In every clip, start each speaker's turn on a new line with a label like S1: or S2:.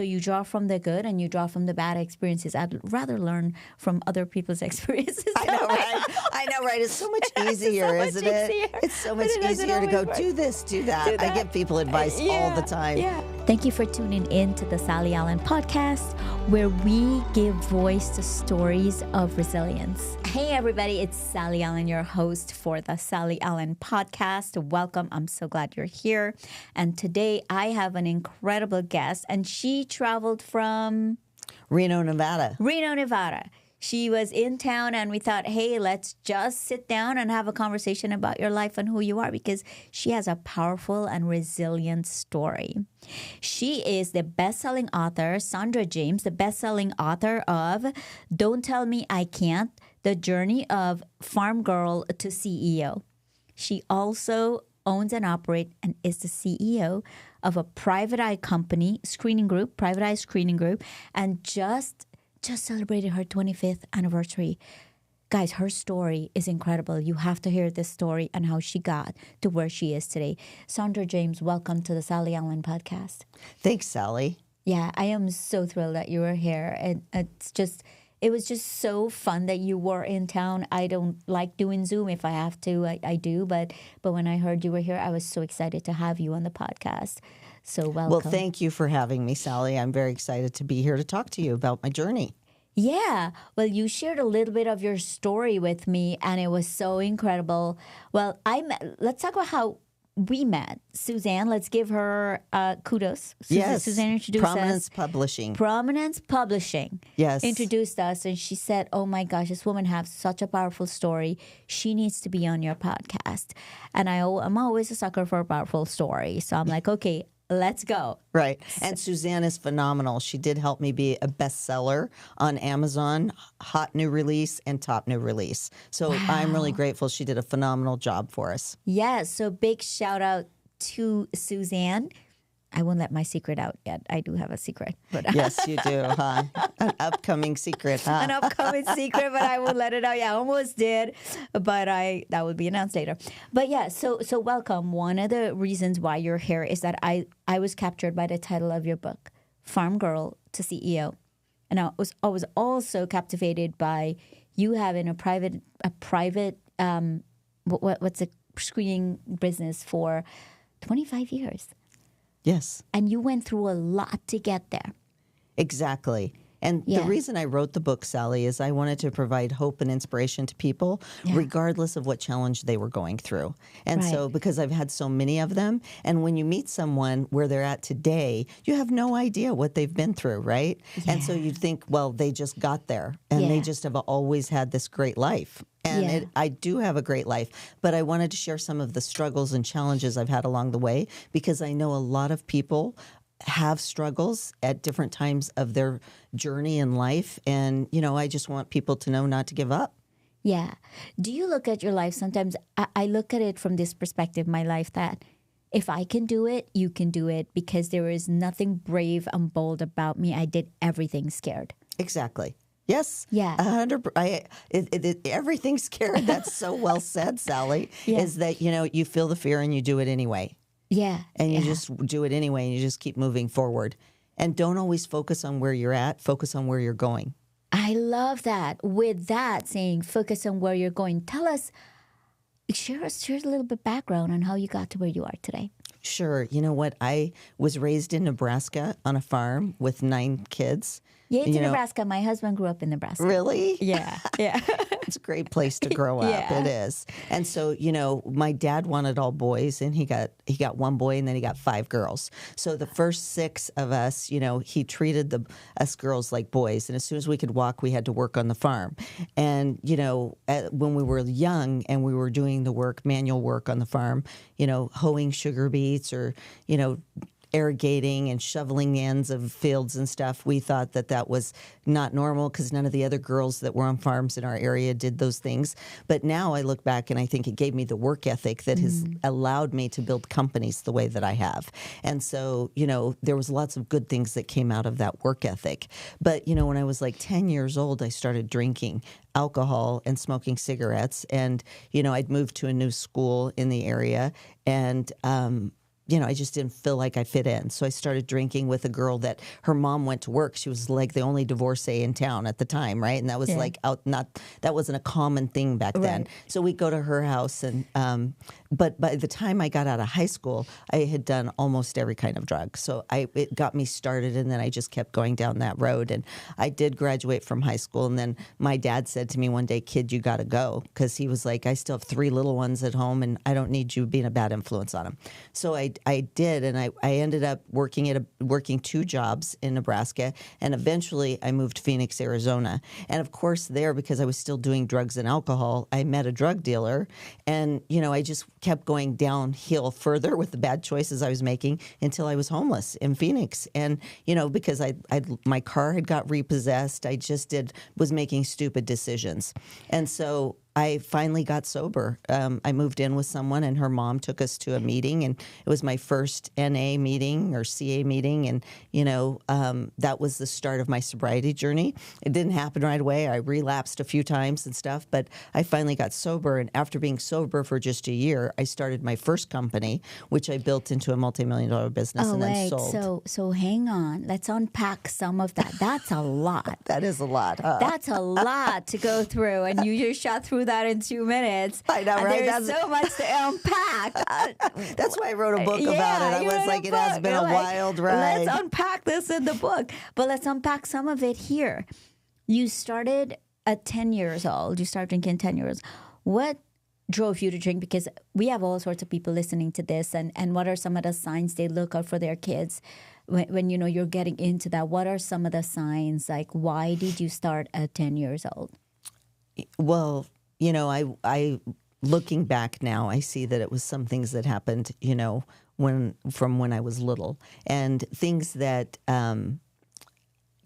S1: So you draw from the good and you draw from the bad experiences. I'd rather learn from other people's experiences.
S2: I know, right? I know, right? It's so much easier, isn't it? It's so much easier to go, do this, do that. I give people advice all the time.
S1: Yeah. Thank you for tuning in to the Sally Allen podcast, where we give voice to stories of resilience. Hey, everybody, it's Sally Allen, your host for the Sally Allen podcast. Welcome. I'm so glad you're here. And today I have an incredible guest, and she traveled from
S2: Reno, Nevada.
S1: She was in town, and we thought, hey, let's just sit down and have a conversation about your life and who you are, because she has a powerful and resilient story. She is the best-selling author, Sandra James, the best-selling author of Don't Tell Me I Can't, The Journey of Farm Girl to CEO. She also owns and operates and is the CEO of a private eye company, private eye screening group, and just celebrated her 25th anniversary. Guys, her story is incredible. You have to hear this story and how she got to where she is today. Sandra James, welcome to the Sally Allen podcast.
S2: Thanks, Sally.
S1: Yeah, I am so thrilled that you were here. And it was just so fun that you were in town. I don't like doing Zoom. If I have to, I do. But when I heard you were here, I was so excited to have you on the podcast. So welcome.
S2: Well, thank you for having me, Sally. I'm very excited to be here to talk to you about my journey.
S1: Yeah. Well, you shared a little bit of your story with me, and it was so incredible. Well, let's talk about how we met. Suzanne, let's give her kudos.
S2: Yes.
S1: Suzanne introduced
S2: Prominence
S1: us.
S2: Publishing.
S1: Prominence Publishing.
S2: Yes.
S1: Introduced us, and she said, oh my gosh, this woman has such a powerful story. She needs to be on your podcast. And I'm always a sucker for a powerful story. So I'm like, okay, let's go.
S2: Right. And Suzanne is phenomenal. She did help me be a bestseller on Amazon, hot new release and top new release. So
S1: Wow.
S2: I'm really grateful. She did a phenomenal job for us.
S1: Yes. So big shout out to Suzanne. I won't let my secret out yet. I do have a secret. But
S2: Yes, you do, huh? An upcoming secret, huh?
S1: an upcoming secret, but I won't let it out. Yeah, I almost did, but that will be announced later. But yeah, so welcome. One of the reasons why you're here is that I was captured by the title of your book, Farm Girl to CEO, and I was also captivated by you having a private what's a screening business for 25 years.
S2: Yes.
S1: And you went through a lot to get there.
S2: Exactly. And
S1: Yeah.
S2: the reason I wrote the book, Sally, is I wanted to provide hope and inspiration to people, regardless of what challenge they were going through. And
S1: Right.
S2: so, because I've had so many of them, and when you meet someone where they're at today, you have no idea what they've been through, right? And so you think, well, they just got there, and they just have always had this great life. And I do have a great life, but I wanted to share some of the struggles and challenges I've had along the way, because I know a lot of people have struggles at different times of their journey in life. And, I just want people to know not to give up.
S1: Yeah. Do you look at your life sometimes? I look at it from this perspective, my life, that if I can do it, you can do it, because there is nothing brave and bold about me. I did everything scared.
S2: Exactly. Yes.
S1: Yeah.
S2: 100%. Everything's scared. That's so well said, Sally, is that, you feel the fear and you do it anyway.
S1: Yeah.
S2: And you just do it anyway, and you just keep moving forward. And don't always focus on where you're at, focus on where you're going.
S1: I love that. With that saying, focus on where you're going. Share a little bit background on how you got to where you are today.
S2: Sure. You know what? I was raised in Nebraska on a farm with 9 kids.
S1: Yeah, it's in Nebraska. My husband grew up in Nebraska.
S2: Really?
S1: Yeah.
S2: It's a great place to grow up.
S1: Yeah.
S2: It is. And so, my dad wanted all boys, and he got 1 boy, and then he got 5 girls. So the first 6 of us, he treated us girls like boys. And as soon as we could walk, we had to work on the farm. And, when we were young and we were doing the work, manual work on the farm, hoeing sugar beets or, irrigating and shoveling the ends of fields and stuff, we thought that was not normal, because none of the other girls that were on farms in our area did those things. But now I look back and I think it gave me the work ethic that has allowed me to build companies the way that I have. And so, there was lots of good things that came out of that work ethic. But, when I was like 10 years old, I started drinking alcohol and smoking cigarettes. And, I'd moved to a new school in the area, and I just didn't feel like I fit in. So I started drinking with a girl that her mom went to work. She was like the only divorcee in town at the time, right? And that was like that wasn't a common thing back then. So we'd go to her house, and but by the time I got out of high school, I had done almost every kind of drug. So it got me started, and then I just kept going down that road. And I did graduate from high school, and then my dad said to me one day, "Kid, you got to go," because he was like, "I still have 3 little ones at home, and I don't need you being a bad influence on them." So I did, and I ended up working 2 jobs in Nebraska, and eventually I moved to Phoenix, Arizona. And of course there, because I was still doing drugs and alcohol, I met a drug dealer, and I just kept going downhill further with the bad choices I was making until I was homeless in Phoenix. And because my car had got repossessed, I just was making stupid decisions. And so I finally got sober. I moved in with someone, and her mom took us to a meeting, and it was my first NA meeting or CA meeting, and that was the start of my sobriety journey. It didn't happen right away. I relapsed a few times and stuff, but I finally got sober, and after being sober for just a year, I started my first company, which I built into a multi-million-dollar business and then sold.
S1: So hang on. Let's unpack some of that. That's a lot.
S2: That is a lot, huh?
S1: That's a lot to go through, and you just shot through that in 2 minutes.
S2: I know, right?
S1: There's so much to unpack.
S2: That's why I wrote a book about it. I was like, it has been a wild ride.
S1: Let's unpack this in the book. But let's unpack some of it here. You started at 10 years old. You started drinking 10 years. What drove you to drink? Because we have all sorts of people listening to this. And what are some of the signs they look out for their kids when you're getting into that? What are some of the signs? Like, why did you start at 10 years old?
S2: Well, I looking back now, I see that it was some things that happened, from when I was little, and things that,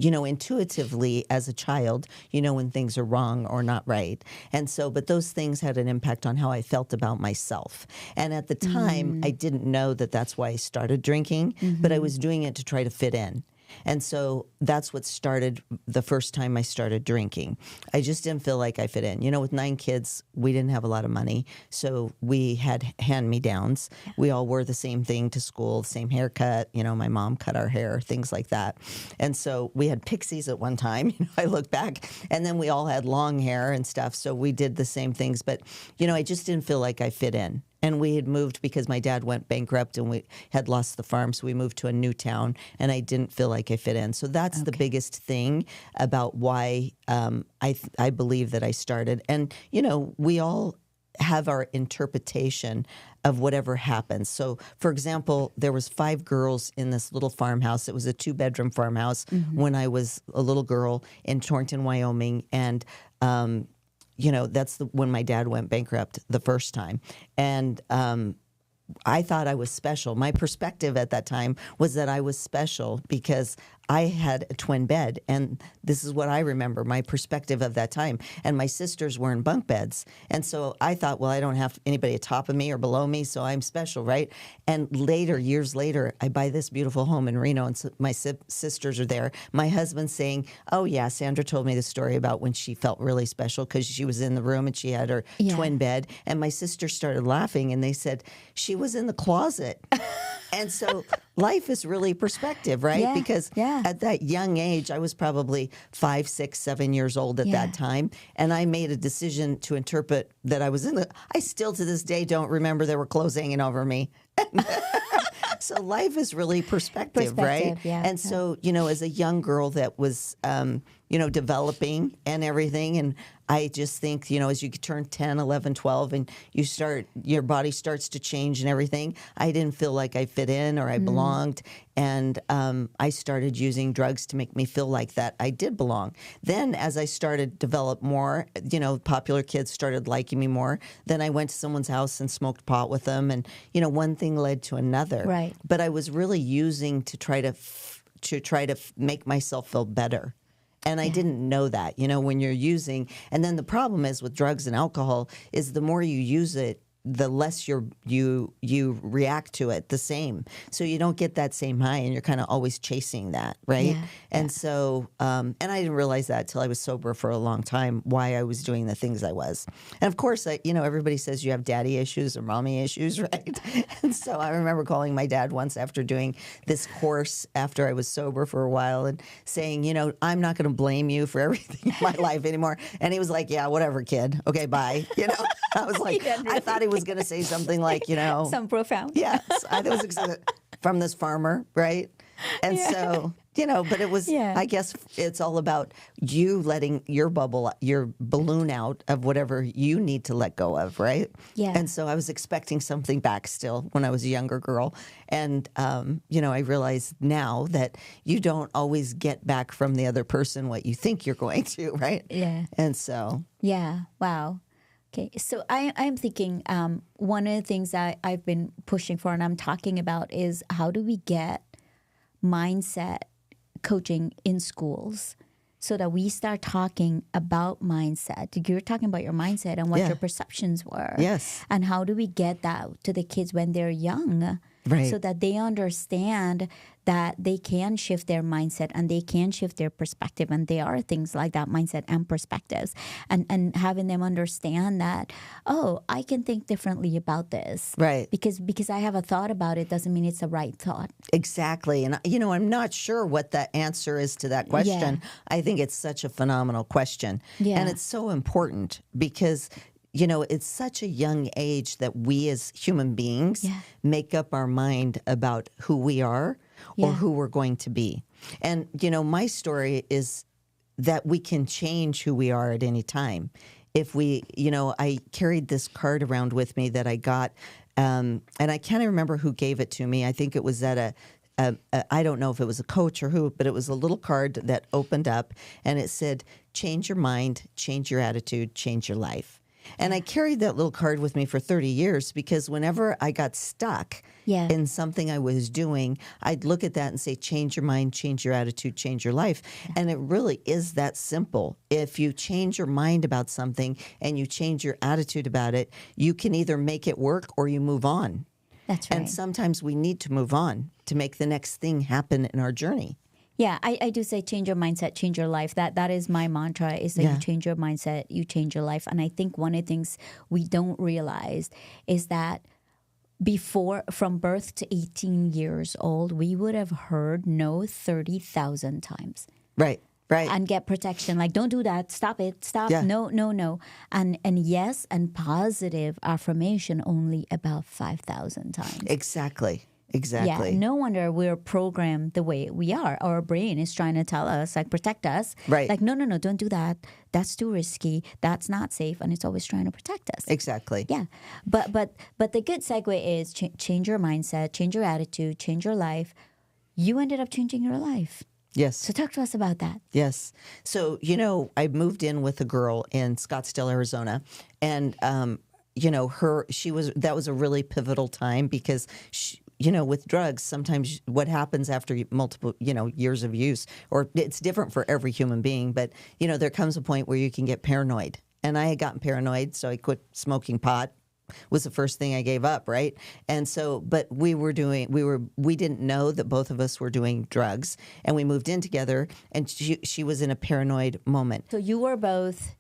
S2: intuitively as a child, when things are wrong or not right. And so, but those things had an impact on how I felt about myself. And at the time, I didn't know that that's why I started drinking, but I was doing it to try to fit in. And so that's what started the first time I started drinking. I just didn't feel like I fit in. With 9 kids, we didn't have a lot of money. So we had hand-me-downs. We all wore the same thing to school, the same haircut. My mom cut our hair, things like that. And so we had pixies at one time. I look back. And then we all had long hair and stuff. So we did the same things. But, I just didn't feel like I fit in. And we had moved because my dad went bankrupt and we had lost the farm. So we moved to a new town, and I didn't feel like I fit in. So that's the biggest thing about why I believe that I started. And, we all have our interpretation of whatever happens. So, for example, there was 5 girls in this little farmhouse. It was a 2-bedroom farmhouse when I was a little girl in Torrington, Wyoming. And that's when my dad went bankrupt the first time. And I thought I was special. My perspective at that time was that I was special because I had a twin bed, and this is what I remember, my perspective of that time. And my sisters were in bunk beds. And so I thought, well, I don't have anybody atop of me or below me, so I'm special, right? And later, years later, I buy this beautiful home in Reno, and so my sisters are there. My husband's saying, oh, yeah, Sandra told me the story about when she felt really special because she was in the room and she had her twin bed. And my sister started laughing, and they said, she was in the closet. And so life is really perspective, right? Because at that young age, I was probably 5, 6, 7 years old at that time. And I made a decision to interpret that I was I still to this day don't remember there were clothes hanging over me. So life is really perspective, right?
S1: Yeah.
S2: And so, as a young girl that was, developing and everything, and I just think, as you turn 10, 11, 12, and your body starts to change and everything, I didn't feel like I fit in or I belonged. And I started using drugs to make me feel like that I did belong. Then as I started to develop more, popular kids started liking me more. Then I went to someone's house and smoked pot with them. And, one thing led to another.
S1: Right.
S2: But I was really using to try to make myself feel better. And I didn't know that, when you're using. And then the problem is with drugs and alcohol is the more you use it, the less you react to it the same. So you don't get that same high, and you're kind of always chasing that, right?
S1: Yeah,
S2: And so, and I didn't realize that till I was sober for a long time, why I was doing the things I was. And of course, everybody says you have daddy issues or mommy issues, right? And so I remember calling my dad once after doing this course after I was sober for a while and saying, I'm not going to blame you for everything in my life anymore. And he was like, yeah, whatever, kid. Okay, bye. I was like, I thought he was going to say something like,
S1: some profound.
S2: yes, I was from this farmer, right? And so, but it was, I guess it's all about you letting your balloon out of whatever you need to let go of, right?
S1: Yeah.
S2: And so I was expecting something back still when I was a younger girl. And, I realize now that you don't always get back from the other person what you think you're going to, right?
S1: Yeah.
S2: And so.
S1: Yeah. Wow. Okay, so I'm thinking one of the things that I've been pushing for and I'm talking about is how do we get mindset coaching in schools so that we start talking about mindset. You're talking about your mindset and what your perceptions were.
S2: Yes.
S1: And how do we get that to the kids when they're young?
S2: Right.
S1: So that they understand that they can shift their mindset and they can shift their perspective. And there are things like that, mindset and perspectives. And having them understand that, I can think differently about this.
S2: Right.
S1: Because I have a thought about it doesn't mean it's the right thought.
S2: Exactly. And, I'm not sure what the answer is to that question.
S1: Yeah.
S2: I think it's such a phenomenal question.
S1: Yeah.
S2: And it's so important because it's such a young age that we as human beings make up our mind about who we are or who we're going to be. And, my story is that we can change who we are at any time. If we, I carried this card around with me that I got, and I can't remember who gave it to me. I think it was at I don't know if it was a coach or who, but it was a little card that opened up and it said, change your mind, change your attitude, change your life. And I carried that little card with me for 30 years because whenever I got stuck in something I was doing, I'd look at that and say, change your mind, change your attitude, change your life. And it really is that simple. If you change your mind about something and you change your attitude about it, you can either make it work or you move on.
S1: That's right.
S2: And sometimes we need to move on to make the next thing happen in our journey.
S1: Yeah, I do say change your mindset, change your life. That is my mantra is that you change your mindset, you change your life. And I think one of the things we don't realize is that from birth to 18 years old, we would have heard no 30,000 times.
S2: Right. Right.
S1: And get protection. Like, don't do that. Stop it. Stop. Yeah. No. And yes, and positive affirmation only about 5,000 times.
S2: Exactly.
S1: Yeah, no wonder we're programmed the way we are. Our brain is trying to tell us, like, protect us.
S2: Right.
S1: Like, no, don't do that. That's too risky. That's not safe. And it's always trying to protect us.
S2: Exactly.
S1: Yeah. But the good segue is change your mindset, change your attitude, change your life. You ended up changing your life.
S2: Yes.
S1: So talk to us about that.
S2: Yes. So, I moved in with a girl in Scottsdale, Arizona. And, that was a really pivotal time because with drugs, sometimes what happens after multiple, years of use, or it's different for every human being, but, there comes a point where you can get paranoid. And I had gotten paranoid, so I quit smoking pot. Was the first thing I gave up, right? And so, but we didn't know that both of us were doing drugs, and we moved in together, and she was in a paranoid moment.
S1: So you were both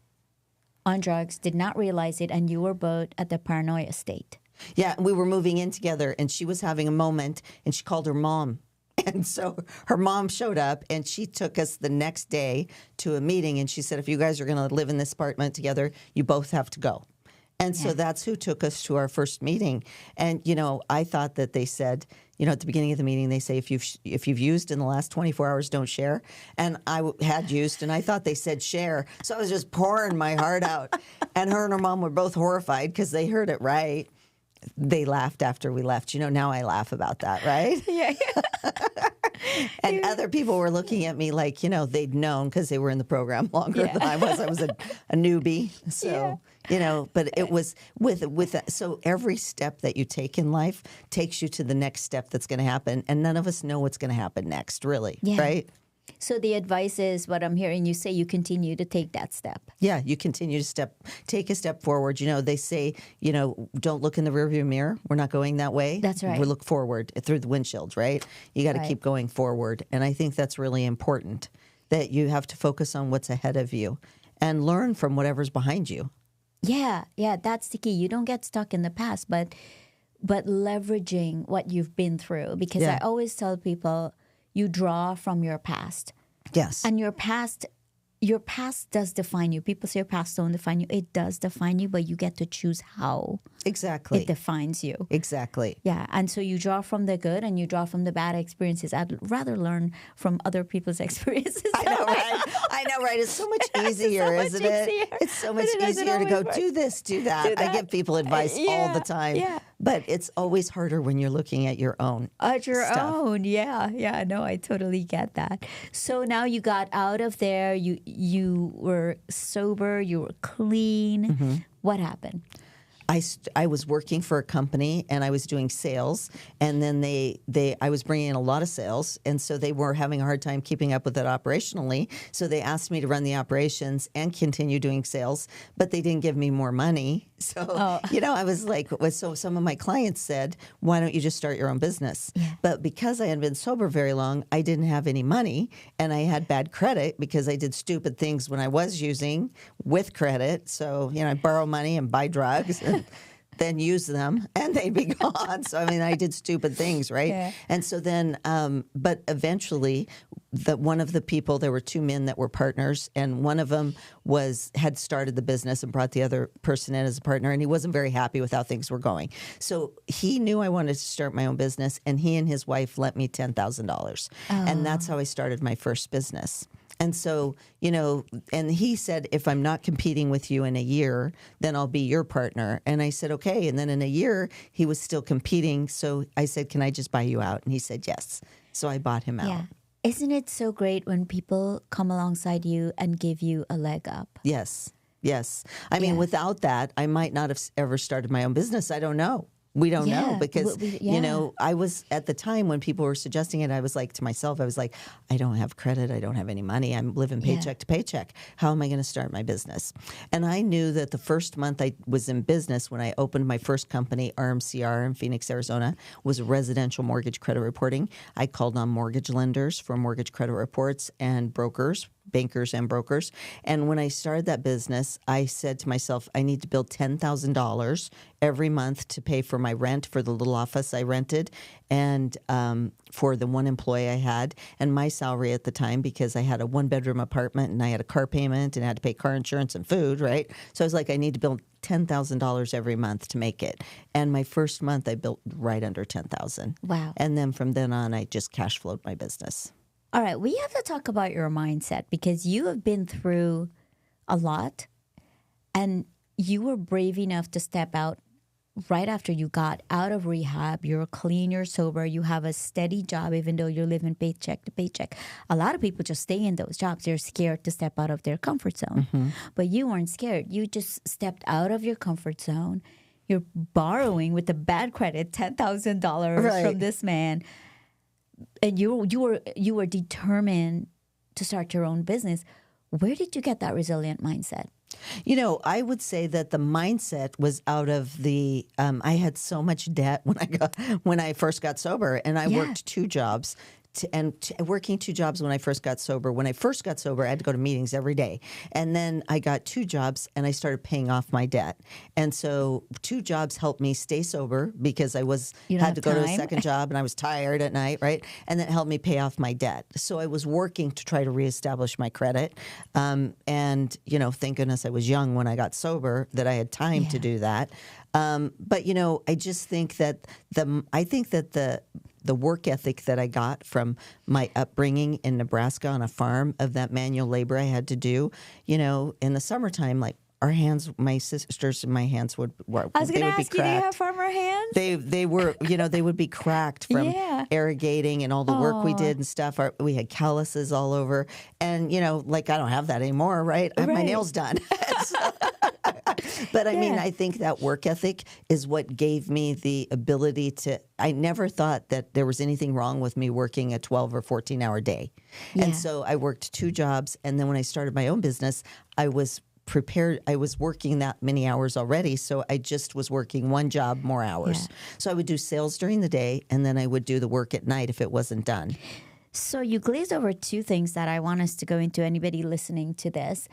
S1: on drugs, did not realize it, and you were both at the paranoia state.
S2: Yeah, we were moving in together, and she was having a moment, and she called her mom. And so her mom showed up, and she took us the next day to a meeting, and she said, if you guys are going to live in this apartment together, you both have to go. And so that's who took us to our first meeting. And, I thought that they said, at the beginning of the meeting, they say, if you've used in the last 24 hours, don't share. And I had used, and I thought they said share. So I was just pouring my heart out. And her and her mom were both horrified because they heard it right. They laughed after we left. Now I laugh about that, right?
S1: Yeah.
S2: And other people were looking at me like, they'd known because they were in the program longer than I was. I was a newbie. So, but it was with that. So every step that you take in life takes you to the next step that's going to happen. And none of us know what's going to happen next, really.
S1: Yeah.
S2: Right?
S1: So the advice is what I'm hearing you say, you continue to take that step.
S2: Yeah, you continue to take a step forward. They say, don't look in the rearview mirror. We're not going that way.
S1: That's right.
S2: We look forward through the windshield, right? You got to
S1: Right.
S2: keep going forward. And I think that's really important, that you have to focus on what's ahead of you and learn from whatever's behind you.
S1: Yeah, that's the key. You don't get stuck in the past, but leveraging what you've been through. Because
S2: Yeah.
S1: I always tell people, you draw from your past.
S2: Yes.
S1: And your past does define you. People say your past don't define you. It does define you, but you get to choose how
S2: Exactly.
S1: it defines you.
S2: Exactly.
S1: Yeah, and so you draw from the good and you draw from the bad experiences. I'd rather learn from other people's experiences.
S2: I know, right? It's so much easier,
S1: much
S2: isn't it?
S1: easier.
S2: It's so
S1: But
S2: much
S1: it doesn't
S2: easier to go,
S1: always work.
S2: do this, do that.
S1: Do
S2: I
S1: that.
S2: give people advice all the time.
S1: Yeah.
S2: But it's always harder when you're looking at your own.
S1: At your
S2: stuff.
S1: own, yeah. No, I totally get that. So now you got out of there. You were sober. You were clean.
S2: Mm-hmm.
S1: What happened?
S2: I was working for a company and I was doing sales, and then I was bringing in a lot of sales, and so they were having a hard time keeping up with it operationally. So they asked me to run the operations and continue doing sales, but they didn't give me more money. So I was like, so some of my clients said, "Why don't you just start your own business?"
S1: Yeah.
S2: But because I hadn't been sober very long, I didn't have any money, and I had bad credit because I did stupid things when I was using with credit. So I borrow money and buy drugs. And then use them and they'd be gone. So, I did stupid things, right?
S1: Yeah.
S2: And so then, but eventually, one of the people, there were two men that were partners, and one of them had started the business and brought the other person in as a partner, and he wasn't very happy with how things were going. So he knew I wanted to start my own business, and he and his wife lent me $10,000. And that's how I started my first business. And so, and he said, if I'm not competing with you in a year, then I'll be your partner. And I said, okay. And then in a year, he was still competing. So I said, can I just buy you out? And he said, yes. So I bought him out.
S1: Yeah. Isn't it so great when people come alongside you and give you a leg up?
S2: Yes. I mean, without that, I might not have ever started my own business. I don't know. We don't know because, I was at the time when people were suggesting it, I was like to myself, I don't have credit. I don't have any money. I'm living paycheck to paycheck. How am I going to start my business? And I knew that the first month I was in business when I opened my first company, RMCR in Phoenix, Arizona, was residential mortgage credit reporting. I called on mortgage lenders for mortgage credit reports and brokers, bankers and brokers. And when I started that business, I said to myself, I need to build $10,000 every month to pay for my rent for the little office I rented and for the one employee I had, and my salary at the time, because I had a one-bedroom apartment and I had a car payment and I had to pay car insurance and food, right? So I was like, I need to build $10,000 every month to make it. And my first month, I built right under $10,000.
S1: Wow.
S2: And then from then on, I just cash flowed my business.
S1: All right, we have to talk about your mindset because you have been through a lot and you were brave enough to step out right after you got out of rehab. You're clean, you're sober, you have a steady job even though you're living paycheck to paycheck. A lot of people just stay in those jobs. They're scared to step out of their comfort zone. Mm-hmm. But you weren't scared. You just stepped out of your comfort zone. You're borrowing with the bad credit $10,000 from this man. And you were determined to start your own business. Where did you get that resilient mindset?
S2: I would say that the mindset was out of the. I had so much debt when I first got sober, and I worked two jobs. Working two jobs when I first got sober. When I first got sober, I had to go to meetings every day. And then I got two jobs and I started paying off my debt. And so two jobs helped me stay sober because I had to go to a second job and I was tired at night, right? And that helped me pay off my debt. So I was working to try to reestablish my credit. And, thank goodness I was young when I got sober that I had time to do that. But, I just think that the work ethic that I got from my upbringing in Nebraska on a farm of that manual labor I had to do, in the summertime, like my sisters and my hands would be cracked.
S1: I was going to ask you, do you have farmer hands?
S2: They were, they would be cracked from irrigating and all the work we did and stuff. We had calluses all over. And, I don't have that anymore, right? I have my nails done. But I mean,
S1: Yeah.
S2: I think that work ethic is what gave me the ability to, I never thought that there was anything wrong with me working a 12 or 14-hour day. And
S1: Yeah.
S2: so I worked 2 jobs. And then when I started my own business, I was prepared. I was working that many hours already. So I just was working 1 job more hours.
S1: Yeah.
S2: So I would do sales during the day, and then I would do the work at night if it wasn't done.
S1: So you glazed over 2 things that I want us to go into, anybody listening to this.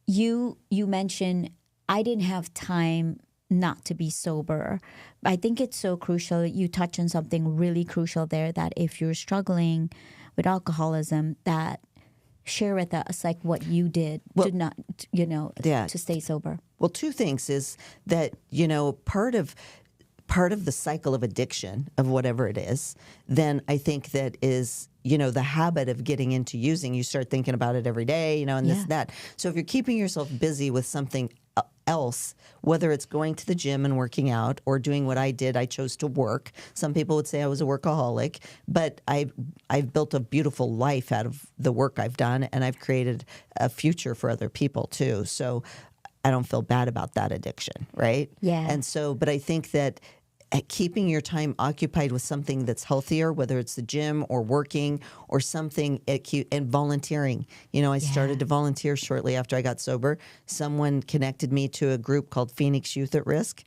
S1: You mentioned, I didn't have time not to be sober. I think it's so crucial. You touch on something really crucial there, that if you're struggling with alcoholism, that share with us like what you did to not,
S2: Yeah.
S1: to stay sober.
S2: Well, 2 things is that, part of the cycle of addiction of whatever it is, then I think that is, the habit of getting into using, you start thinking about it every day, and this, and that. So if you're keeping yourself busy with something else, whether it's going to the gym and working out or doing what I did, I chose to work. Some people would say I was a workaholic, but I've built a beautiful life out of the work I've done, and I've created a future for other people too. So I don't feel bad about that addiction, right?
S1: Yeah.
S2: And so, but I think that keeping your time occupied with something that's healthier, whether it's the gym or working or something, and volunteering. I started to volunteer shortly after I got sober. Someone connected me to a group called Phoenix Youth at Risk.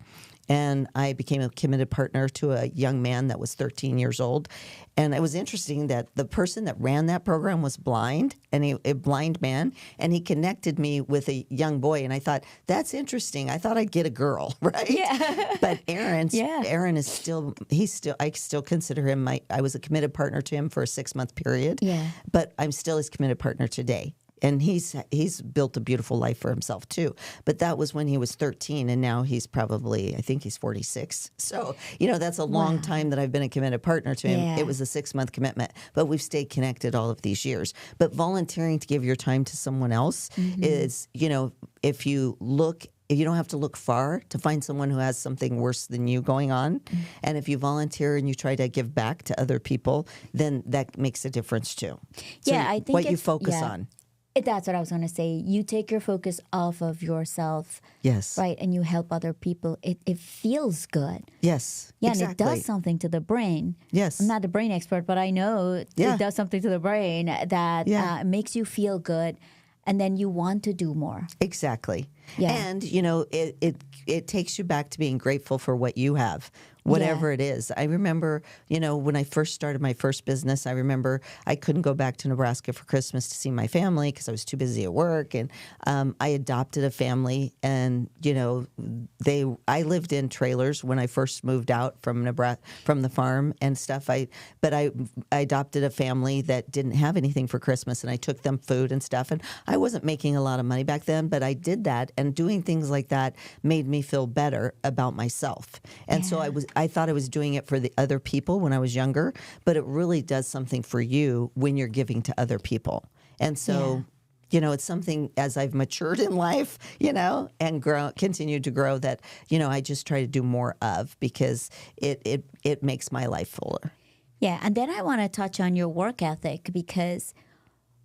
S2: And I became a committed partner to a young man that was 13 years old. And it was interesting that the person that ran that program was blind, and a blind man, and he connected me with a young boy. And I thought, that's interesting. I thought I'd get a girl, right?
S1: Yeah.
S2: But Aaron is I still consider him I was a committed partner to him for a 6-month period.
S1: Yeah.
S2: But I'm still his committed partner today. And he's built a beautiful life for himself too. But that was when he was 13, and now he's probably, I think he's 46. So, that's a long time that I've been a committed partner to him.
S1: Yeah.
S2: It was a 6-month commitment, but we've stayed connected all of these years. But volunteering to give your time to someone else is, if you don't have to look far to find someone who has something worse than you going on. And if you volunteer and you try to give back to other people, then that makes a difference too. So
S1: I think
S2: what you focus on.
S1: That's what I was going to say. You take your focus off of yourself,
S2: Yes.
S1: right, and you help other people. It feels good.
S2: Yes.
S1: Yeah,
S2: exactly.
S1: and it does something to the brain.
S2: Yes.
S1: I'm not the brain expert, but I know it does something to the brain that makes you feel good, and then you want to do more.
S2: Exactly.
S1: Yeah.
S2: And, it takes you back to being grateful for what you have, whatever it is. I remember, when I first started my first business, I remember I couldn't go back to Nebraska for Christmas to see my family because I was too busy at work. And I adopted a family, and, I lived in trailers when I first moved out from Nebraska, from the farm and stuff. But I adopted a family that didn't have anything for Christmas, and I took them food and stuff. And I wasn't making a lot of money back then, but I did that, and doing things like that made me feel better about myself. And so I thought I was doing it for the other people when I was younger, but it really does something for you when you're giving to other people. And so, it's something as I've matured in life, and continued to grow that, I just try to do more of, because it makes my life fuller.
S1: Yeah, and then I want to touch on your work ethic, because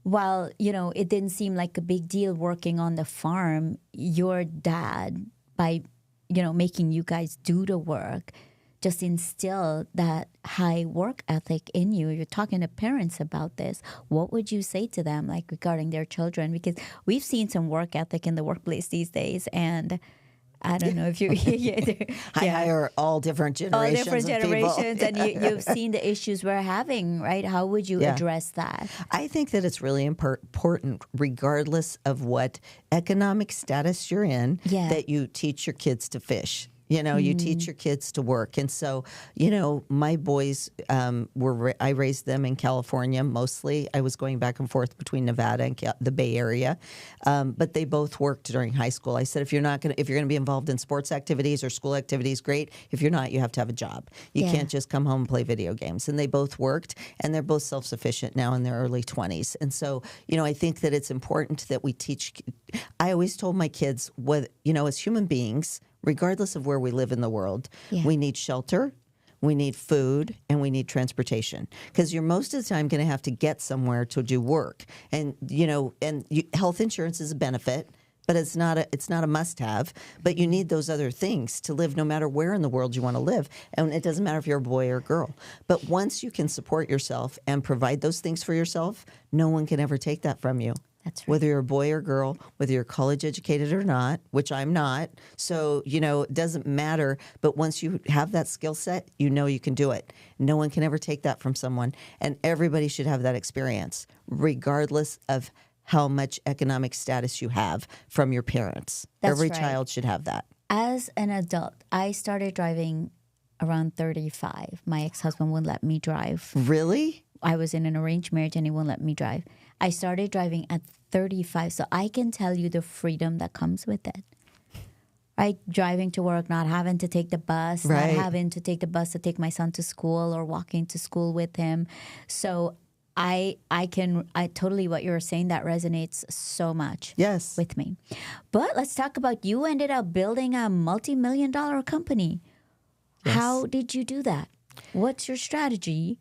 S1: while, it didn't seem like a big deal working on the farm, your dad, by, making you guys do the work, just instilled that high work ethic in you. You're talking to parents about this. What would you say to them, like regarding their children? Because we've seen some work ethic in the workplace these days, and I don't know if you
S2: I hire all different generations of people.
S1: And you've seen the issues we're having, right? How would you address that?
S2: I think that it's really important, regardless of what economic status you're in, that you teach your kids to fish. You teach your kids to work. And so, my boys I raised them in California mostly. I was going back and forth between Nevada and the Bay Area. But they both worked during high school. I said, if you're going to be involved in sports activities or school activities, great. If you're not, you have to have a job. You can't just come home and play video games. And they both worked, and they're both self-sufficient now in their early 20s. And so, I think that it's important that we teach. I always told my kids, as human beings, regardless of where we live in the world, we need shelter, we need food, and we need transportation. Because you're most of the time going to have to get somewhere to do work. And, health insurance is a benefit but it's not a must have. But you need those other things to live no matter where in the world you want to live. And it doesn't matter if you're a boy or a girl. But once you can support yourself and provide those things for yourself, no one can ever take that from you.
S1: That's right.
S2: Whether you're a boy or girl, whether you're college educated or not, which I'm not. So, it doesn't matter. But once you have that skill set, you can do it. No one can ever take that from someone. And everybody should have that experience, regardless of how much economic status you have from your parents.
S1: That's
S2: Every
S1: right.
S2: child should have that.
S1: As an adult, I started driving around 35. My ex-husband wouldn't let me drive.
S2: Really?
S1: I was in an arranged marriage and he wouldn't let me drive. I started driving at 35, so I can tell you the freedom that comes with it. Right? Driving to work, not having to take the bus,
S2: Right.
S1: not having to take the bus to take my son to school or walking to school with him. So I totally, what you're saying, that resonates so much
S2: Yes.
S1: with me. But let's talk about, you ended up building a multi-million-dollar company.
S2: Yes.
S1: How did you do that? What's your strategy?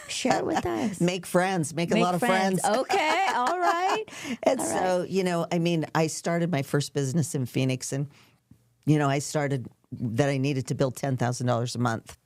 S1: Share with us.
S2: Make friends. Make a lot of friends.
S1: Okay, all right.
S2: And so, I started my first business in Phoenix, and, I started that I needed to build $10,000 a month.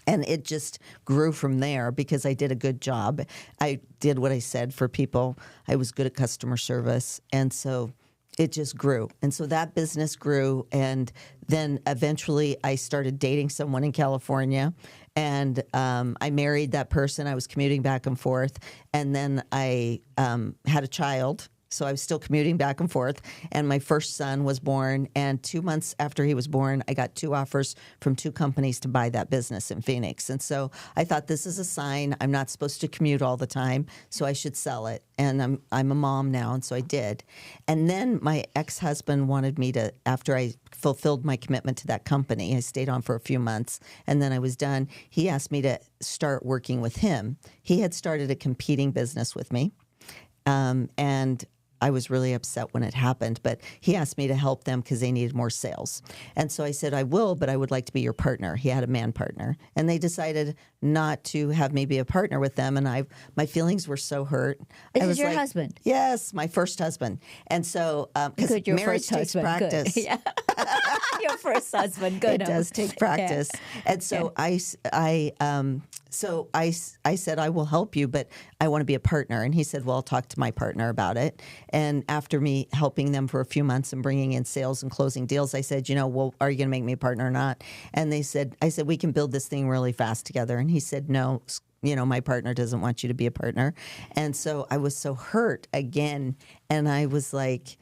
S2: And it just grew from there because I did a good job. I did what I said for people. I was good at customer service. And so it just grew. And so that business grew. And then eventually I started dating someone in California. And I married that person. I was commuting back and forth. And then I had a child. So I was still commuting back and forth. And my first son was born. And 2 months after he was born, I got 2 offers from 2 companies to buy that business in Phoenix. And so I thought, this is a sign. I'm not supposed to commute all the time, so I should sell it. And I'm a mom now, and so I did. And then my ex-husband wanted me to, after I fulfilled my commitment to that company, I stayed on for a few months, and then I was done. He asked me to start working with him. He had started a competing business with me. And I was really upset when it happened, but he asked me to help them because they needed more sales. And so I said, I will, but I would like to be your partner. He had a man partner. And they decided not to have me be a partner with them. And my feelings were so hurt.
S1: This is your husband?
S2: Yes, my first husband. And so, because marriage takes practice.
S1: Good. Yeah. Your first husband. Good.
S2: It does take practice. Yeah. And so I said, I will help you, but I want to be a partner. And he said, well, I'll talk to my partner about it. And after me helping them for a few months and bringing in sales and closing deals, I said, well, are you going to make me a partner or not? And I said, we can build this thing really fast together. And he said, no, my partner doesn't want you to be a partner. And so I was so hurt again. And I was like,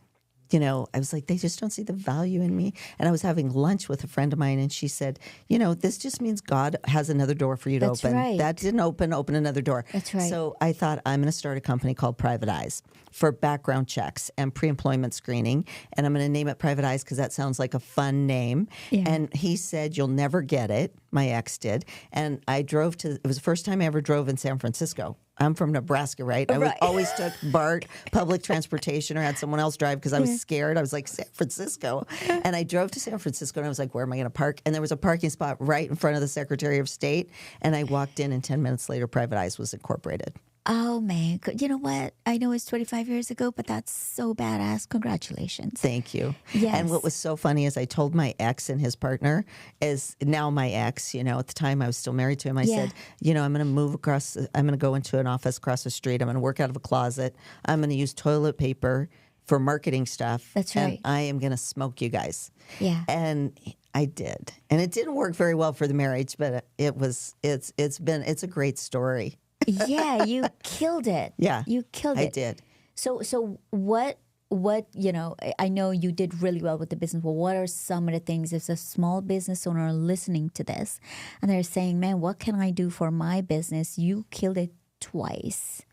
S2: they just don't see the value in me. And I was having lunch with a friend of mine, and she said, this just means God has another door for you to open.
S1: Right.
S2: That didn't open another door.
S1: That's right.
S2: So I thought, I'm going to start a company called Private Eyes for background checks and pre-employment screening. And I'm going to name it Private Eyes because that sounds like a fun name. Yeah. And he said, you'll never get it. My ex did. And I drove it was the first time I ever drove in San Francisco. I'm from Nebraska, right? I always took BART, public transportation, or had someone else drive because I was scared. I was like, San Francisco. And I drove to San Francisco, and I was like, where am I going to park? And there was a parking spot right in front of the Secretary of State. And I walked in, and 10 minutes later, Private Eyes was incorporated.
S1: Oh, man. You know what? I know it's 25 years ago, but that's so badass. Congratulations.
S2: Thank you.
S1: Yes.
S2: And what was so funny is I told my ex and his partner, is now my ex, at the time I was still married to him. I said, I'm going to move across, I'm going to go into an office across the street. I'm going to work out of a closet. I'm going to use toilet paper for marketing stuff.
S1: That's right.
S2: And I am going to smoke you guys.
S1: Yeah.
S2: And I did. And it didn't work very well for the marriage, but it's a great story.
S1: Yeah, you killed it.
S2: Yeah,
S1: you killed it.
S2: I did.
S1: So what? I know you did really well with the business. Well, what are some of the things if a small business owner listening to this and they're saying, "Man, what can I do for my business?" You killed it twice,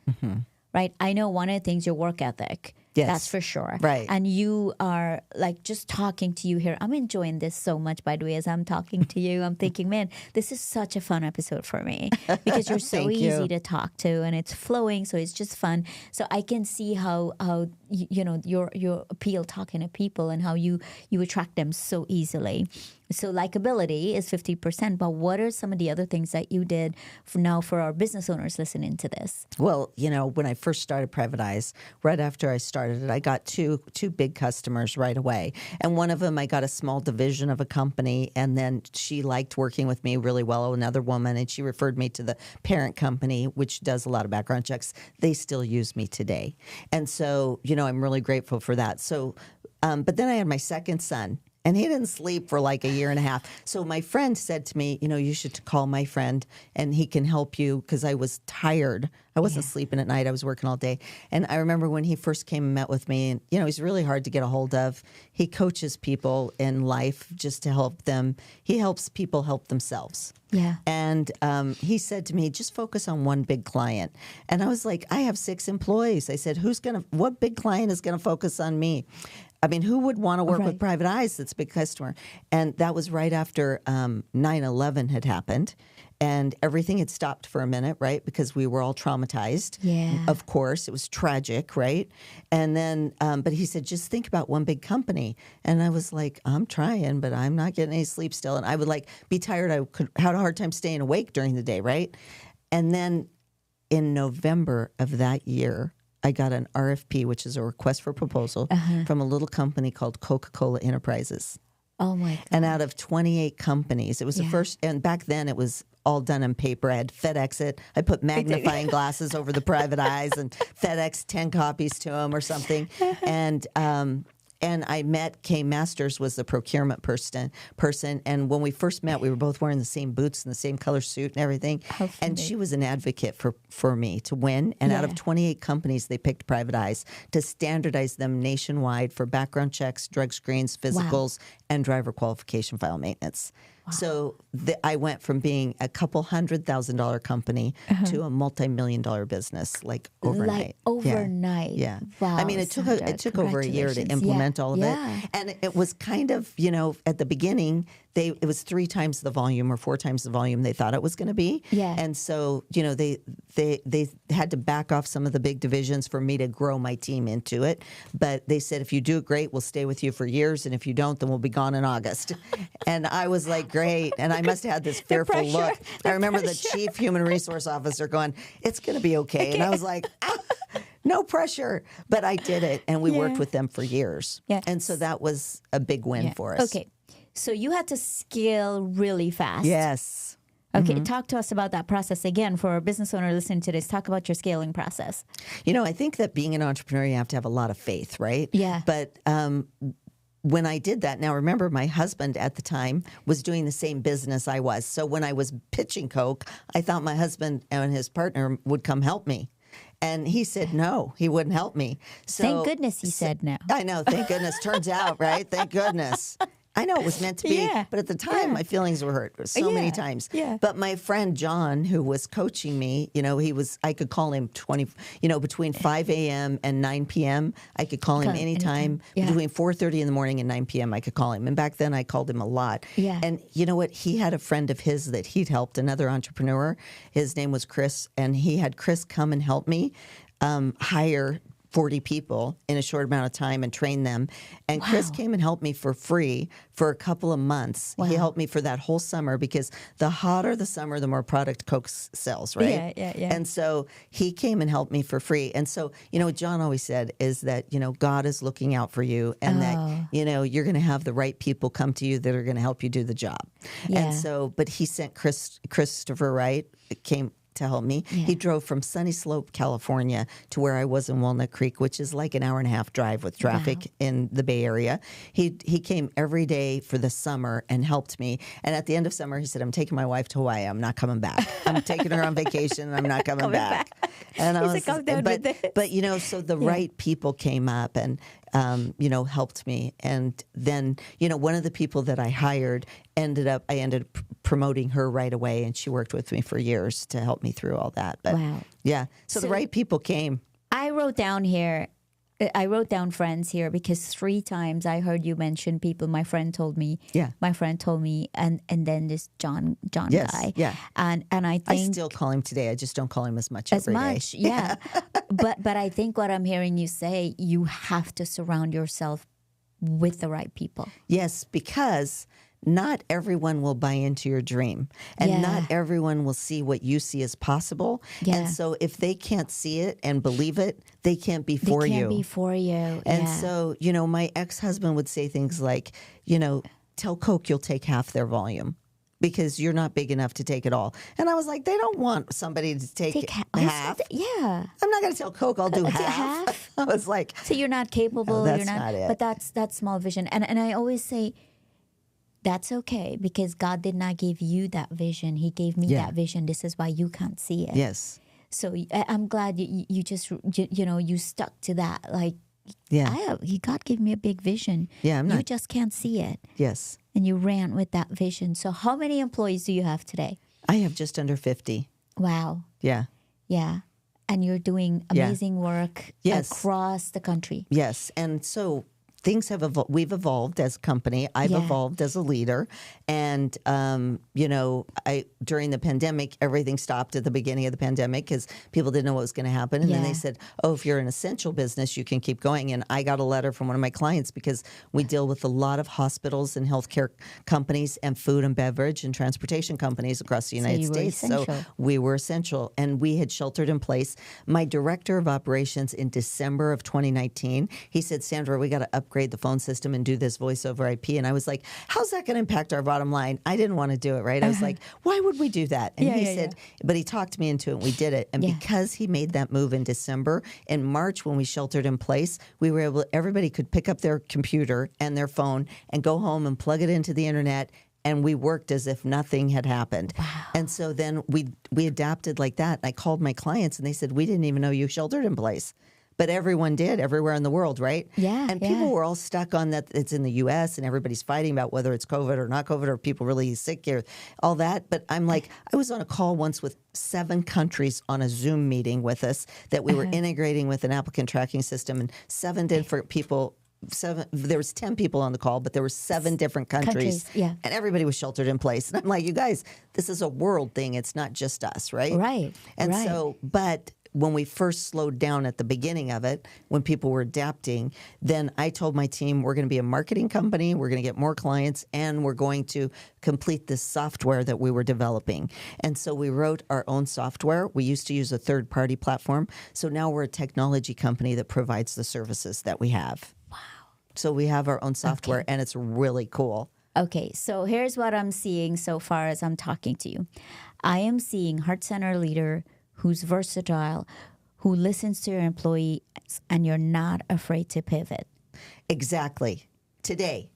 S1: right? I know one of the things, your work ethic.
S2: Yes.
S1: That's for sure.
S2: Right.
S1: And you are just talking to you here. I'm enjoying this so much, by the way, as I'm talking to you. I'm thinking, man, this is such a fun episode for me because you're so easy to talk to and it's flowing. So it's just fun. So I can see how your appeal talking to people and how you attract them so easily. So likability is 50%, but what are some of the other things that you did for our business owners listening to this?
S2: Well, when I first started Private Eyes, right after I started it, I got two big customers right away. And one of them, I got a small division of a company, and then she liked working with me really well, another woman, and she referred me to the parent company, which does a lot of background checks. They still use me today. And so, I'm really grateful for that. So, but then I had my second son. And he didn't sleep for like a year and a half. So my friend said to me, you should call my friend and he can help you, because I was tired. I wasn't sleeping at night. I was working all day. And I remember when he first came and met with me, and, he's really hard to get a hold of. He coaches people in life just to help them. He helps people help themselves.
S1: Yeah.
S2: And he said to me, just focus on one big client. And I was like, I have 6 employees. I said, what big client is going to focus on me? I mean, who would want to work with Private Eyes that's a big customer? And that was right after 9/11 had happened. And everything had stopped for a minute, right? Because we were all traumatized.
S1: Yeah.
S2: Of course, it was tragic, right? And then, but he said, just think about one big company. And I was like, I'm trying, but I'm not getting any sleep still. And I would be tired. I had a hard time staying awake during the day, right? And then in November of that year, I got an RFP, which is a request for proposal, from a little company called Coca-Cola Enterprises.
S1: Oh, my God.
S2: And out of 28 companies, it was the first, and back then it was all done on paper. I had FedEx it. I put magnifying glasses over the Private Eyes and FedEx 10 copies to them or something. And I met Kay Masters, was the procurement person. And when we first met, we were both wearing the same boots and the same color suit and everything. And she was an advocate for me to win. And out of 28 companies, they picked Private Eyes to standardize them nationwide for background checks, drug screens, physicals, and driver qualification file maintenance. Wow. So I went from being a couple $100,000 company to a multi-million-dollar business, like overnight.
S1: Overnight.
S2: Yeah.
S1: Wow.
S2: I mean, it took over a year to implement all of it, and it was kind of, at the beginning, it was 3 times the volume or 4 times the volume they thought it was going to be.
S1: Yeah.
S2: And so, they had to back off some of the big divisions for me to grow my team into it. But they said, if you do great, we'll stay with you for years. And if you don't, then we'll be gone in August. And I was like, great. And I must have had this fearful look. I remember the chief human resource officer going, it's going to be okay. And I was like, no pressure. But I did it. And we worked with them for years.
S1: Yeah.
S2: And so that was a big win for us.
S1: Okay. So you had to scale really fast.
S2: Yes.
S1: Okay, talk to us about that process again for a business owner listening to this. Talk about your scaling process.
S2: I think that being an entrepreneur, you have to have a lot of faith, right?
S1: Yeah.
S2: But when I did that, now remember, my husband at the time was doing the same business I was. So when I was pitching Coke, I thought my husband and his partner would come help me. And he said no, he wouldn't help me. So,
S1: thank goodness he said no.
S2: I know, thank goodness. Turns out, right? Thank goodness. I know it was meant to be, but at the time, my feelings were hurt so many times.
S1: Yeah.
S2: But my friend John, who was coaching me, I could call him between 5 a.m. and 9 p.m. I could call him anytime. Between 4:30 in the morning and 9 p.m. I could call him. And back then, I called him a lot.
S1: Yeah.
S2: And you know what? He had a friend of his that he'd helped, another entrepreneur. His name was Chris, and he had Chris come and help me hire 40 people in a short amount of time and train them. And Chris came and helped me for free for a couple of months. He helped me for that whole summer, because the hotter the summer, the more product Coke sells, right?
S1: Yeah.
S2: And so he came and helped me for free. And so, what John always said is that, God is looking out for you, and that, you're going to have the right people come to you that are going to help you do the job.
S1: Yeah.
S2: And so, but he sent Christopher Wright, came to help me.
S1: Yeah.
S2: He drove from Sunny Slope, California to where I was in Walnut Creek, which is like an hour and a half drive with traffic in the Bay Area. He came every day for the summer and helped me. And at the end of summer, he said, I'm taking my wife to Hawaii. I'm not coming back. I'm taking her on vacation and I'm not coming back. And I was, so the right people came up and helped me. And then, one of the people that I hired I ended up promoting her right away, and she worked with me for years to help me through all that. But so the right people came.
S1: I wrote down friends here because 3 times I heard you mention people. My friend told me. Yeah. My friend told me, and then this John guy.
S2: Yeah.
S1: And I think
S2: I still call him today. I just don't call him as much every day.
S1: Yeah. But I think what I'm hearing you say, you have to surround yourself with the right people.
S2: Yes, because not everyone will buy into your dream, and not everyone will see what you see as possible. And so if they can't see it and believe it, they can't be for you.
S1: They can't be for you.
S2: And so, my ex-husband would say things like, tell Coke you'll take half their volume because you're not big enough to take it all. And I was like, they don't want somebody to take half.
S1: Yeah.
S2: I'm not going to tell Coke I'll do half. I was like,
S1: so you're not capable.
S2: No, that's
S1: you're
S2: not it.
S1: But that's small vision. And I always say, that's okay because God did not give you that vision. He gave me that vision. This is why you can't see it.
S2: Yes.
S1: So I'm glad you just, you stuck to that. Like, God gave me a big vision.
S2: Yeah,
S1: You just can't see it.
S2: Yes.
S1: And you ran with that vision. So how many employees do you have today?
S2: I have just under 50.
S1: Wow.
S2: Yeah.
S1: Yeah. And you're doing amazing work across the country.
S2: Yes. And so things have evolved. We've evolved as a company. I've evolved as a leader. And, during the pandemic, everything stopped at the beginning of the pandemic because people didn't know what was going to happen. And then they said, if you're an essential business, you can keep going. And I got a letter from one of my clients because we deal with a lot of hospitals and healthcare companies and food and beverage and transportation companies across the United States. So we were essential and we had sheltered in place. My director of operations in December of 2019, he said, Sandra, we got to upgrade the phone system and do this voice over IP. And I was like, how's that going to impact our bottom line? I didn't want to do it, right? I was like, why would we do that? And he said, but he talked me into it and we did it. And because he made that move in December, in March when we sheltered in place, we were able, everybody could pick up their computer and their phone and go home and plug it into the internet. And we worked as if nothing had happened. Wow. And so then we adapted like that. I called my clients and they said, we didn't even know you sheltered in place. But everyone did everywhere in the world, right?
S1: Yeah.
S2: And people were all stuck on that it's in the U.S. and everybody's fighting about whether it's COVID or not COVID or people really sick or all that. But I'm like, I was on a call once with 7 countries on a Zoom meeting with us that we were integrating with an applicant tracking system and 7 different people. There was 10 people on the call, but there were 7 different countries. And everybody was sheltered in place. And I'm like, you guys, this is a world thing. It's not just us, right?
S1: Right.
S2: And so, but when we first slowed down at the beginning of it, when people were adapting, then I told my team, we're going to be a marketing company, we're going to get more clients, and we're going to complete this software that we were developing. And so we wrote our own software. We used to use a third-party platform. So now we're a technology company that provides the services that we have. Wow. So we have our own software, and it's really cool.
S1: Okay, so here's what I'm seeing so far as I'm talking to you. I am seeing heart-centered leader who's versatile, who listens to your employees, and you're not afraid to pivot.
S2: Exactly. Today.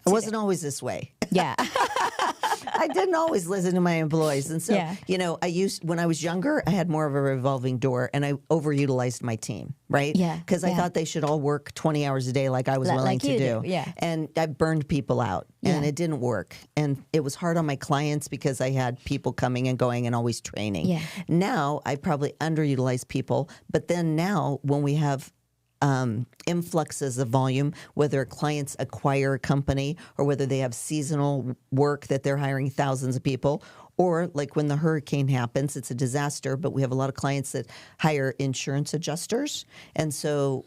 S2: It wasn't always this way.
S1: Yeah.
S2: I didn't always listen to my employees. And so, when I was younger, I had more of a revolving door and I overutilized my team, right?
S1: Yeah.
S2: Because I thought they should all work 20 hours a day like I was willing to do.
S1: Yeah.
S2: And I burned people out and it didn't work. And it was hard on my clients because I had people coming and going and always training.
S1: Yeah.
S2: Now, I probably underutilize people. But then now, when we have influxes of volume, whether clients acquire a company or whether they have seasonal work that they're hiring thousands of people, or like when the hurricane happens, it's a disaster, but we have a lot of clients that hire insurance adjusters. And so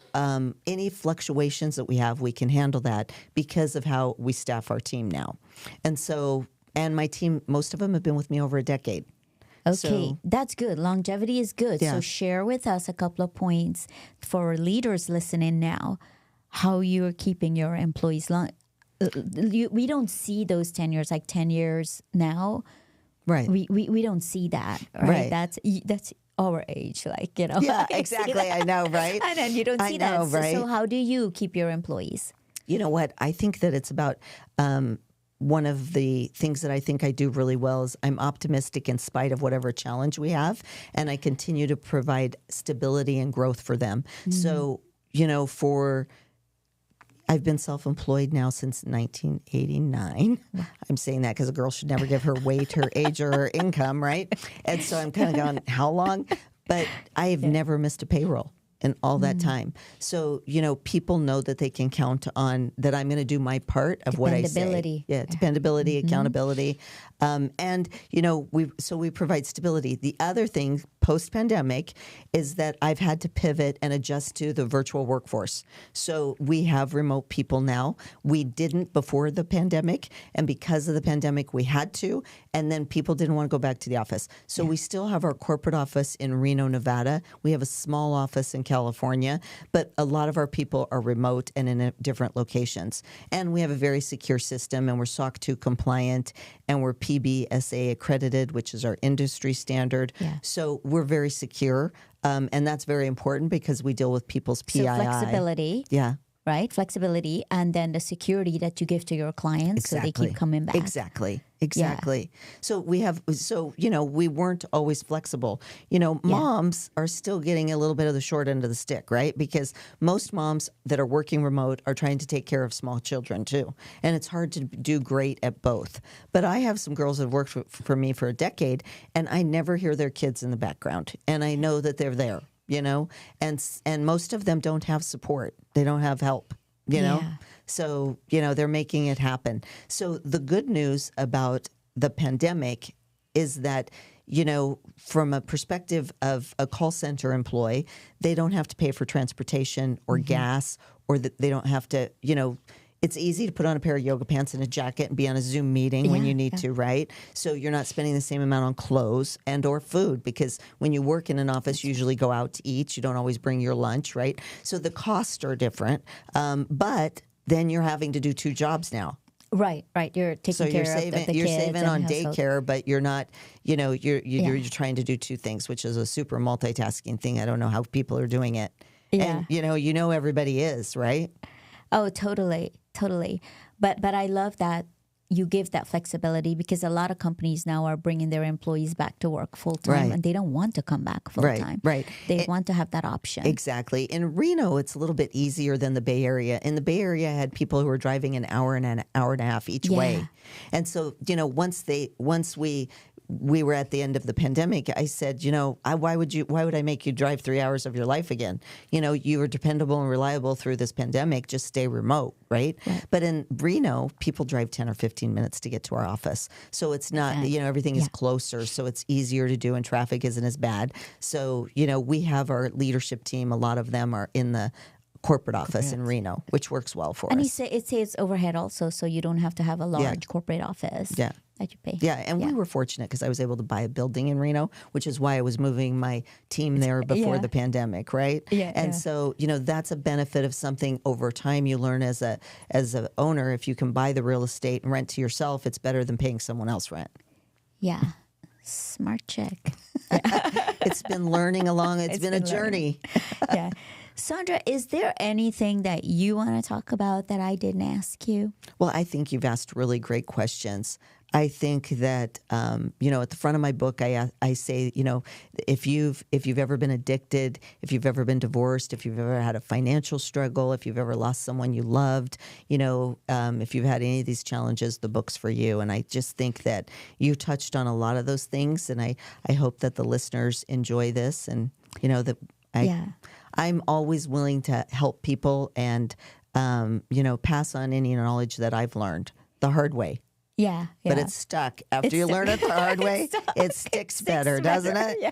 S2: any fluctuations that we have, we can handle that because of how we staff our team now. And so, and my team, most of them have been with me over a decade.
S1: Okay, that's good. Longevity is good.
S2: Yeah.
S1: So share with us a couple of points for leaders listening now, how you're keeping your employees long. We don't see those tenures, like 10 years now.
S2: Right.
S1: We don't see that, right? That's our age, like, you know.
S2: Yeah, exactly. I know, right?
S1: And then you don't see that.
S2: Right?
S1: So how do you keep your employees?
S2: You know what? I think that it's about one of the things that I think I do really well is I'm optimistic in spite of whatever challenge we have, and I continue to provide stability and growth for them. Mm-hmm. So, I've been self-employed now since 1989. Wow. I'm saying that because a girl should never give her weight, her age, or her income, right? And so I'm kind of going, how long? But I've never missed a payroll and all that time. So, people know that they can count on that I'm going to do my part of what I say.
S1: Dependability.
S2: Yeah, dependability, accountability. And, we provide stability. The other thing post-pandemic is that I've had to pivot and adjust to the virtual workforce. So we have remote people now. We didn't before the pandemic, and because of the pandemic, we had to, and then people didn't want to go back to the office. So we still have our corporate office in Reno, Nevada. We have a small office in California, but a lot of our people are remote and in different locations. And we have a very secure system, and we're SOC 2 compliant, and we're PBSA accredited, which is our industry standard.
S1: Yeah.
S2: So we're very secure, and that's very important because we deal with people's PII.
S1: So flexibility.
S2: Yeah.
S1: Right? Flexibility, and then the security that you give to your clients so they keep coming back.
S2: Exactly. So we weren't always flexible. Moms are still getting a little bit of the short end of the stick, right? Because most moms that are working remote are trying to take care of small children too. And it's hard to do great at both. But I have some girls that have worked for me for a decade, and I never hear their kids in the background. And I know that they're there. And most of them don't have support. They don't have help, So, they're making it happen. So the good news about the pandemic is that, from a perspective of a call center employee, they don't have to pay for transportation or gas, or that they don't have to, it's easy to put on a pair of yoga pants and a jacket and be on a Zoom meeting when you need to, right? So you're not spending the same amount on clothes and or food, because when you work in an office, you usually go out to eat. You don't always bring your lunch, right? So the costs are different. But then you're having to do two jobs now.
S1: Right. You're taking care of the kids.
S2: You're saving on
S1: household.
S2: daycare, but you're not, you're trying to do two things, which is a super multitasking thing. I don't know how people are doing it.
S1: Yeah.
S2: And, everybody is, right?
S1: Oh, totally. But I love that you give that flexibility, because a lot of companies now are bringing their employees back to work full time, and they don't want to come back full time.
S2: Right.
S1: They want to have that option.
S2: Exactly. In Reno, it's a little bit easier than the Bay Area. In the Bay Area, I had people who were driving an hour and a half each way. And so, once we were at the end of the pandemic, I said, why would I make you drive 3 hours of your life again? You were dependable and reliable through this pandemic. Just stay remote, right? But in Reno, people drive 10 or 15 minutes to get to our office. So it's not, everything is closer. So it's easier to do, and traffic isn't as bad. So, we have our leadership team. A lot of them are in the corporate office in Reno, which works well for us.
S1: And it saves overhead also, so you don't have to have a large corporate office. That you pay.
S2: Yeah, and we were fortunate because I was able to buy a building in Reno, which is why I was moving my team there before the pandemic, right? So, that's a benefit of something over time you learn as a owner. If you can buy the real estate and rent to yourself, it's better than paying someone else rent.
S1: Yeah. Smart chick.
S2: It's been learning along. It's been a journey.
S1: Yeah. Sandra, is there anything that you want to talk about that I didn't ask you?
S2: Well, I think you've asked really great questions. I think that, at the front of my book, I say, if you've ever been addicted, if you've ever been divorced, if you've ever had a financial struggle, if you've ever lost someone you loved, if you've had any of these challenges, the book's for you. And I just think that you touched on a lot of those things. And I hope that the listeners enjoy this, and, I'm always willing to help people and, pass on any knowledge that I've learned the hard way.
S1: Yeah.
S2: But it's stuck. After you learn it the hard way, it sticks better, doesn't it?
S1: Yeah.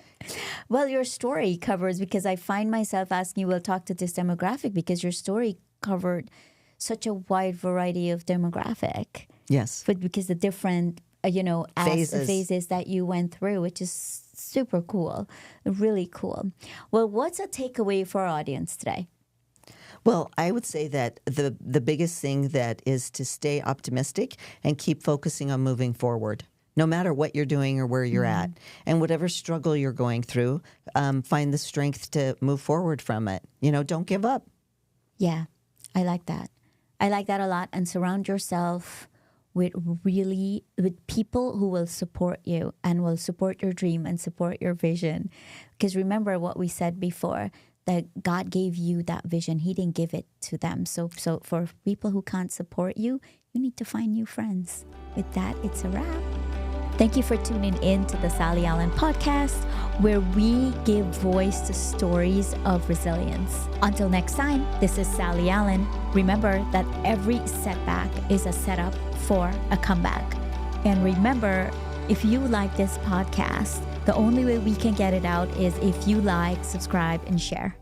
S1: Well, your story covers, because I find myself asking, we'll talk to this demographic, because your story covered such a wide variety of demographic.
S2: Yes.
S1: But because the different, phases that you went through, which is super cool, really cool. Well, what's a takeaway for our audience today?
S2: Well, I would say that the biggest thing that is to stay optimistic and keep focusing on moving forward, no matter what you're doing or where you're at. And whatever struggle you're going through, find the strength to move forward from it. Don't give up.
S1: Yeah, I like that. I like that a lot. And surround yourself with people who will support you and will support your dream and support your vision. Because remember what we said before, that God gave you that vision. He didn't give it to them. So for people who can't support you, you need to find new friends. With that, it's a wrap. Thank you for tuning in to the Sally Allen podcast, where we give voice to stories of resilience. Until next time, this is Sally Allen. Remember that every setback is a setup for a comeback. And remember, if you like this podcast, the only way we can get it out is if you like, subscribe, and share.